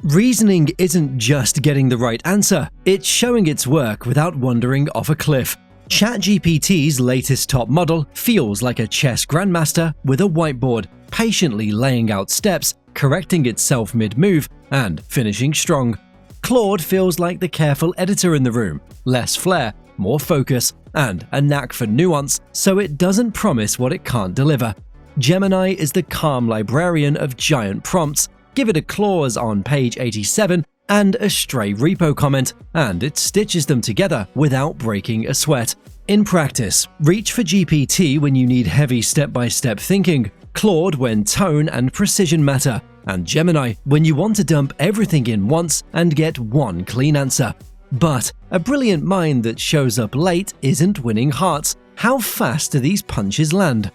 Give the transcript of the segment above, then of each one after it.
Reasoning isn't just getting the right answer, it's showing its work without wandering off a cliff. ChatGPT's latest top model feels like a chess grandmaster with a whiteboard, patiently laying out steps, correcting itself mid-move, and finishing strong. Claude feels like the careful editor in the room, less flair, more focus, and a knack for nuance, so it doesn't promise what it can't deliver. Gemini is the calm librarian of giant prompts. Give it a clause on page 87 and a stray repo comment, and it stitches them together without breaking a sweat. In practice, reach for GPT when you need heavy step-by-step thinking, Claude when tone and precision matter, and Gemini when you want to dump everything in once and get one clean answer. But a brilliant mind that shows up late isn't winning hearts. How fast do these punches land?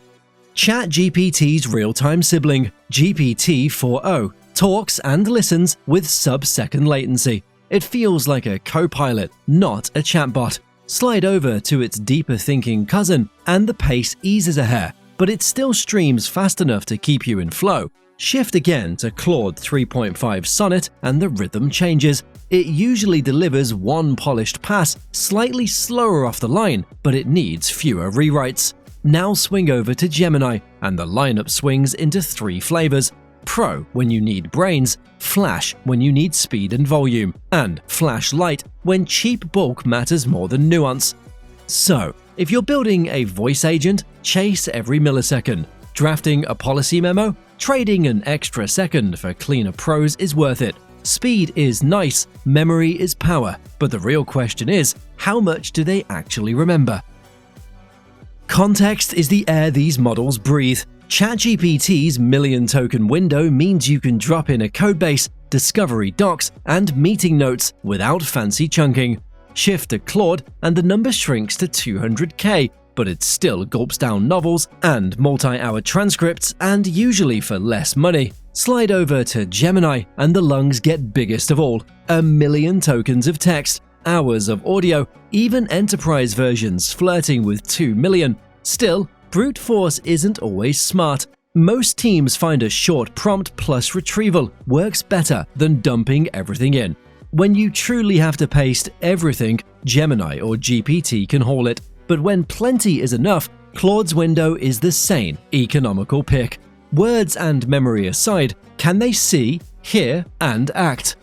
ChatGPT's real-time sibling, GPT-4o, talks and listens with sub-second latency. It feels like a co-pilot, not a chatbot. Slide over to its deeper thinking cousin and the pace eases a hair, but it still streams fast enough to keep you in flow. Shift again to Claude 3.5 Sonnet and the rhythm changes. It usually delivers one polished pass, slightly slower off the line, but it needs fewer rewrites. Now swing over to Gemini, and the lineup swings into three flavors: Pro when you need brains, Flash when you need speed and volume, and Flash Lite when cheap bulk matters more than nuance. So, if you're building a voice agent, chase every millisecond. Drafting a policy memo, trading an extra second for cleaner prose is worth it. Speed is nice, memory is power, but the real question is, how much do they actually remember? Context is the air these models breathe. ChatGPT's million-token window means you can drop in a codebase, discovery docs, and meeting notes without fancy chunking. Shift to Claude and the number shrinks to 200k, but it still gulps down novels and multi-hour transcripts, and usually for less money. Slide over to Gemini and the lungs get biggest of all: 1 million tokens of text, hours of audio, even enterprise versions flirting with 2 million. Still, brute force isn't always smart. Most teams find a short prompt plus retrieval works better than dumping everything in. When you truly have to paste everything, Gemini or GPT can haul it. But when plenty is enough, Claude's window is the sane, economical pick. Words and memory aside, can they see, hear, and act?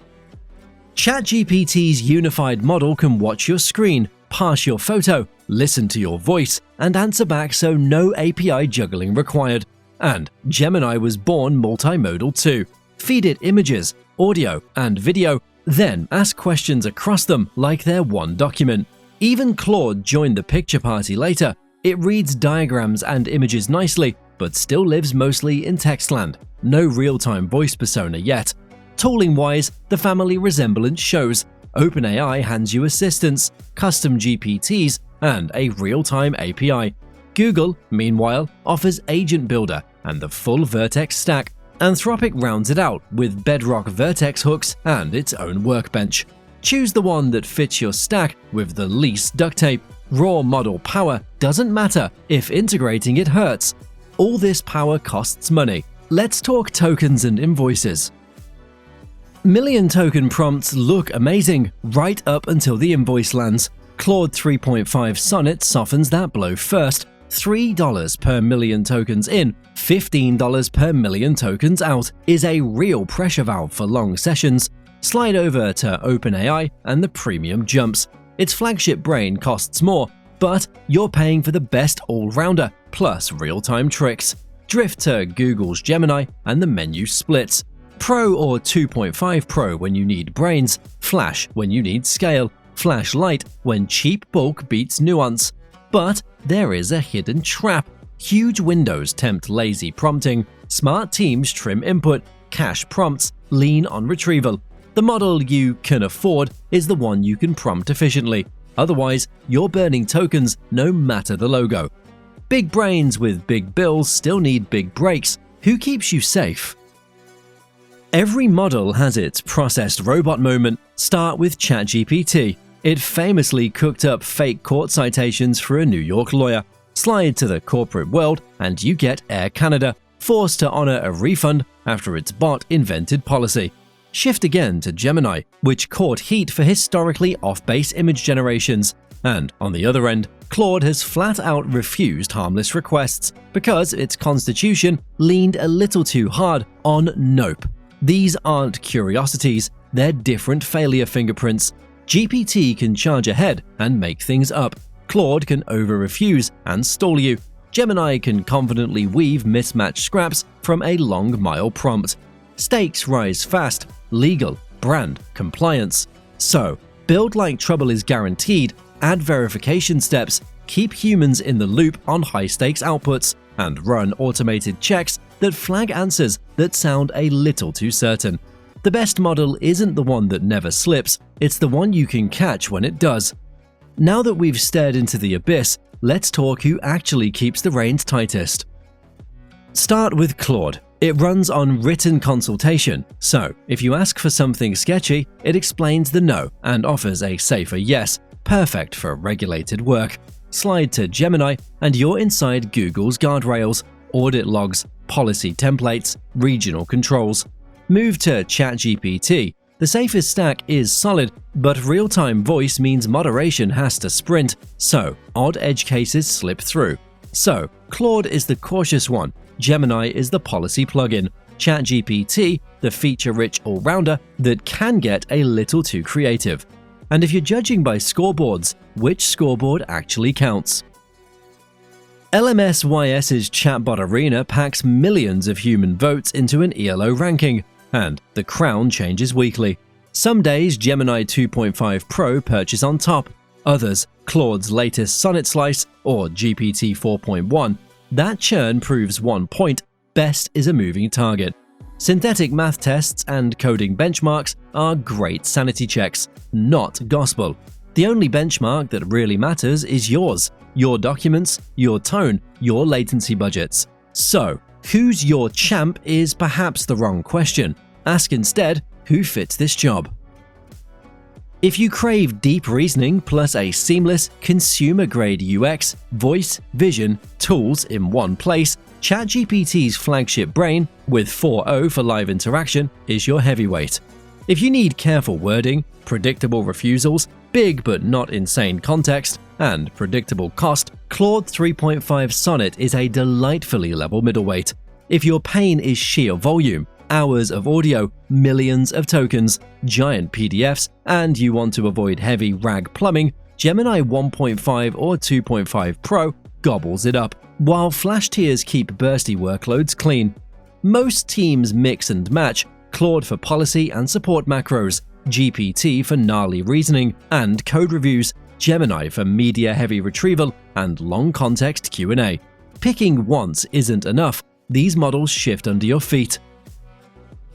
ChatGPT's unified model can watch your screen, pass your photo, listen to your voice, and answer back, so no API juggling required. And Gemini was born multimodal too. Feed it images, audio, and video, then ask questions across them like they're one document. Even Claude joined the picture party later. It reads diagrams and images nicely, but still lives mostly in textland. No real-time voice persona yet. Tooling-wise, the family resemblance shows. OpenAI hands you assistants, custom GPTs, and a real-time API. Google, meanwhile, offers Agent Builder and the full Vertex stack. Anthropic rounds it out with Bedrock Vertex hooks and its own workbench. Choose the one that fits your stack with the least duct tape. Raw model power doesn't matter if integrating it hurts. All this power costs money. Let's talk tokens and invoices. Million token prompts look amazing right up until the invoice lands. Claude 3.5 Sonnet softens that blow first. $3 per million tokens in, $15 per million tokens out is a real pressure valve for long sessions. Slide over to OpenAI and the premium jumps. Its flagship brain costs more, but you're paying for the best all-rounder plus real-time tricks. Drift to Google's Gemini and the menu splits. Pro or 2.5 Pro when you need brains, Flash when you need scale, Flash Lite when cheap bulk beats nuance. But there is a hidden trap. Huge windows tempt lazy prompting, smart teams trim input, cache prompts, lean on retrieval. The model you can afford is the one you can prompt efficiently. Otherwise, you're burning tokens no matter the logo. Big brains with big bills still need big breaks. Who keeps you safe? Every model has its processed robot moment. Start with ChatGPT. It famously cooked up fake court citations for a New York lawyer. Slide to the corporate world and you get Air Canada, forced to honor a refund after its bot invented policy. Shift again to Gemini, which caught heat for historically off-base image generations. And on the other end, Claude has flat out refused harmless requests because its constitution leaned a little too hard on nope. These aren't curiosities, they're different failure fingerprints. GPT can charge ahead and make things up. Claude can over-refuse and stall you. Gemini can confidently weave mismatched scraps from a long-mile prompt. Stakes rise fast: legal, brand, compliance. So, build like trouble is guaranteed, add verification steps, keep humans in the loop on high-stakes outputs, and run automated checks that flag answers that sound a little too certain. The best model isn't the one that never slips, it's the one you can catch when it does. Now that we've stared into the abyss, let's talk who actually keeps the reins tightest. Start with Claude. It runs on written consultation, so if you ask for something sketchy, it explains the no and offers a safer yes, perfect for regulated work. Slide to Gemini and you're inside Google's Guardrails, audit logs, policy templates, regional controls. Move to ChatGPT. The safest stack is solid, but real-time voice means moderation has to sprint, so odd edge cases slip through. So, Claude is the cautious one, Gemini is the policy plugin, ChatGPT the feature-rich all-rounder that can get a little too creative. And if you're judging by scoreboards, which scoreboard actually counts? LMSYS's chatbot arena packs millions of human votes into an ELO ranking, and the crown changes weekly. Some days Gemini 2.5 Pro perches on top, others Claude's latest Sonnet Slice or GPT 4.1. That churn proves one point: best is a moving target. Synthetic math tests and coding benchmarks are great sanity checks, not gospel. The only benchmark that really matters is yours, your documents, your tone, your latency budgets. So, who's your champ is perhaps the wrong question. Ask instead, who fits this job? If you crave deep reasoning plus a seamless, consumer-grade UX, voice, vision, tools in one place, ChatGPT's flagship brain, with 4.0 for live interaction, is your heavyweight. If you need careful wording, predictable refusals, big but not insane context, and predictable cost, Claude 3.5 Sonnet is a delightfully level middleweight. If your pain is sheer volume, hours of audio, millions of tokens, giant PDFs, and you want to avoid heavy RAG plumbing, Gemini 1.5 or 2.5 Pro gobbles it up, while flash tiers keep bursty workloads clean. Most teams mix and match, Claude for policy and support macros, GPT for gnarly reasoning and code reviews, Gemini for media-heavy retrieval and long-context Q&A. Picking once isn't enough, these models shift under your feet.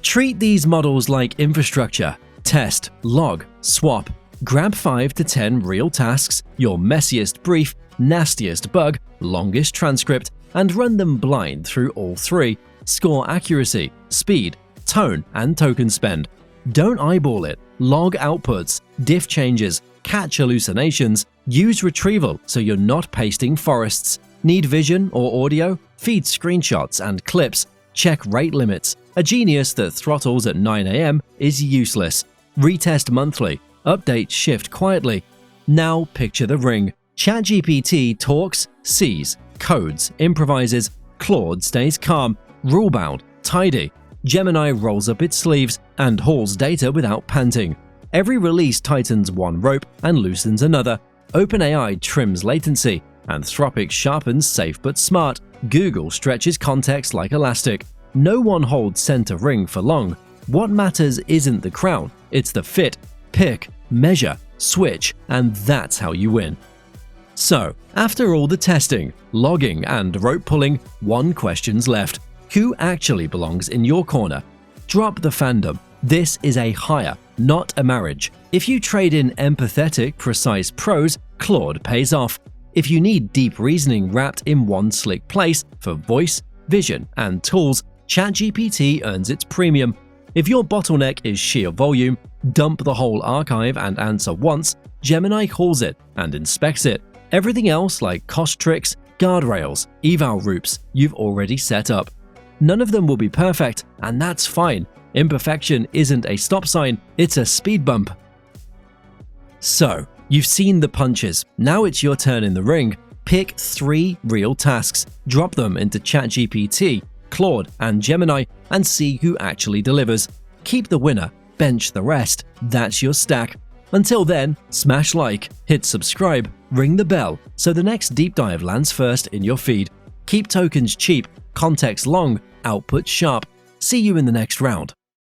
Treat these models like infrastructure. Test, log, swap. Grab 5 to 10 real tasks, your messiest brief, nastiest bug, longest transcript, and run them blind through all three. Score accuracy, speed, tone, and token spend. Don't eyeball it. Log outputs, diff changes, catch hallucinations, use retrieval so you're not pasting forests. Need vision or audio? Feed screenshots and clips. Check rate limits. A genius that throttles at 9 AM is useless. Retest monthly. Updates shift quietly. Now picture the ring. ChatGPT talks, sees, codes, improvises. Claude stays calm, rule-bound, tidy. Gemini rolls up its sleeves and hauls data without panting. Every release tightens one rope and loosens another. OpenAI trims latency. Anthropic sharpens safe but smart. Google stretches context like elastic. No one holds center ring for long. What matters isn't the crown, it's the fit. Pick, measure, switch, and that's how you win. So, after all the testing, logging, and rope pulling, one question's left. Who actually belongs in your corner? Drop the fandom. This is a hire, not a marriage. If you trade in empathetic, precise prose, Claude pays off. If you need deep reasoning wrapped in one slick place for voice, vision, and tools, ChatGPT earns its premium. If your bottleneck is sheer volume, dump the whole archive and answer once, Gemini calls it and inspects it. Everything else like cost tricks, guardrails, eval loops, you've already set up. None of them will be perfect, and that's fine. Imperfection isn't a stop sign, it's a speed bump. So, you've seen the punches, now it's your turn in the ring. Pick 3 real tasks, drop them into ChatGPT, Claude, and Gemini, and see who actually delivers. Keep the winner, bench the rest, that's your stack. Until then, smash like, hit subscribe, ring the bell, so the next deep dive lands first in your feed. Keep tokens cheap, context long, output sharp. See you in the next round.